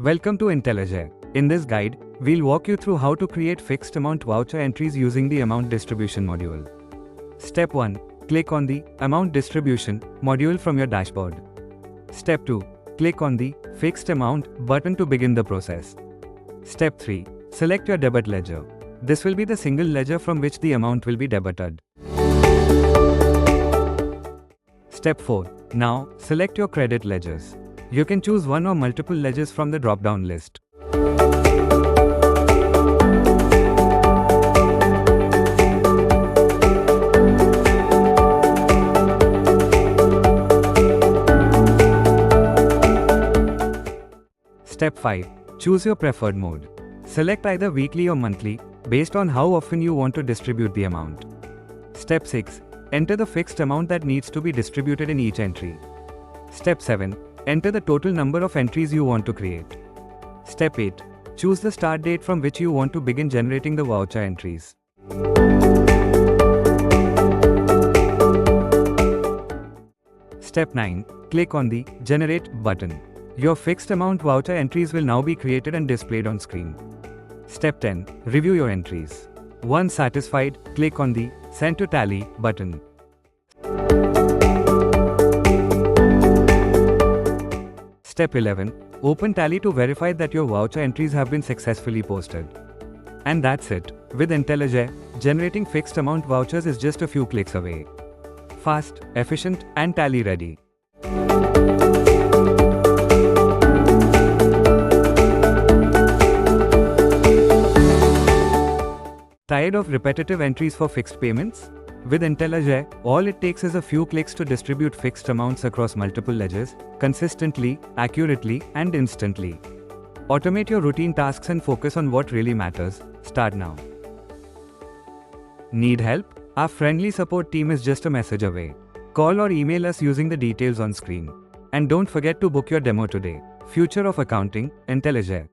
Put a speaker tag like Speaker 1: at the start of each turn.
Speaker 1: Welcome to Intelligere. In this guide, we'll walk you through how to create fixed amount voucher entries using the amount distribution module. Step 1. Click on the Amount Distribution module from your dashboard. Step 2. Click on the Fixed Amount button to begin the process. Step 3. Select your debit ledger. This will be the single ledger from which the amount will be debited. Step 4. Now, select your credit ledgers. You can choose one or multiple ledgers from the drop-down list. Step 5. Choose your preferred mode. Select either weekly or monthly, based on how often you want to distribute the amount. Step 6. Enter the fixed amount that needs to be distributed in each entry. Step 7. Enter the total number of entries you want to create. Step 8. Choose the start date from which you want to begin generating the voucher entries. Step 9. Click on the Generate button. Your fixed amount voucher entries will now be created and displayed on screen. Step 10. Review your entries. Once satisfied, click on the Send to Tally button. Step 11. Open Tally to verify that your voucher entries have been successfully posted. And that's it. With Intelligere, generating fixed amount vouchers is just a few clicks away. Fast, efficient, and tally ready. Tired of repetitive entries for fixed payments? With Intelligere, all it takes is a few clicks to distribute fixed amounts across multiple ledgers, consistently, accurately, and instantly. Automate your routine tasks and focus on what really matters. Start now. Need help? Our friendly support team is just a message away. Call or email us using the details on screen. And don't forget to book your demo today. Future of Accounting, Intelligere.